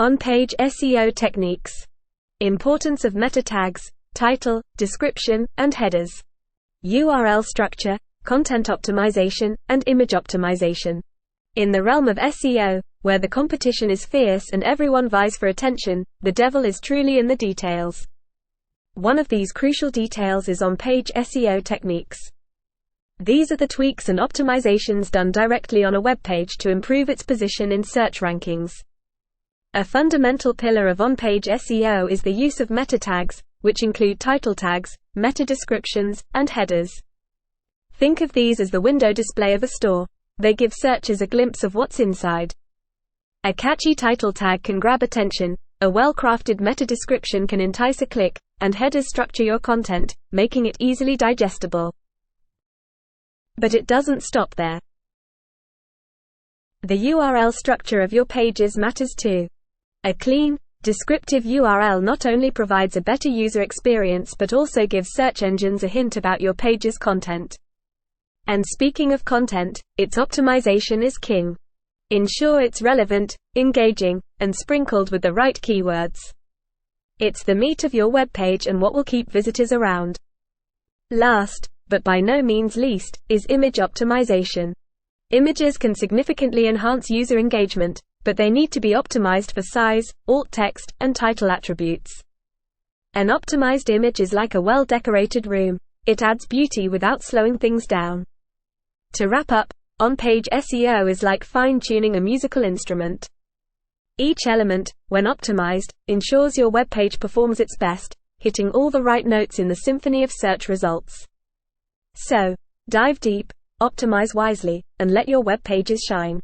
On-page SEO techniques. Importance of meta tags, title, description, and headers. URL structure, content optimization, and image optimization. In the realm of SEO, where the competition is fierce and everyone vies for attention, the devil is truly in the details. One of these crucial details is on-page SEO techniques. These are the tweaks and optimizations done directly on a web page to improve its position in search rankings. A fundamental pillar of on-page SEO is the use of meta tags, which include title tags, meta descriptions, and headers. Think of these as the window display of a store. They give searchers a glimpse of what's inside. A catchy title tag can grab attention, a well-crafted meta description can entice a click, and headers structure your content, making it easily digestible. But it doesn't stop there. The URL structure of your pages matters too. A clean, descriptive URL not only provides a better user experience but also gives search engines a hint about your page's content. And speaking of content, its optimization is king. Ensure it's relevant, engaging, and sprinkled with the right keywords. It's the meat of your web page and what will keep visitors around. Last, but by no means least, is image optimization. Images can significantly enhance user engagement, but they need to be optimized for size, alt text, and title attributes. An optimized image is like a well-decorated room. It adds beauty without slowing things down. To wrap up, on-page SEO is like fine-tuning a musical instrument. Each element, when optimized, ensures your web page performs its best, hitting all the right notes in the symphony of search results. So, dive deep, optimize wisely, and let your web pages shine.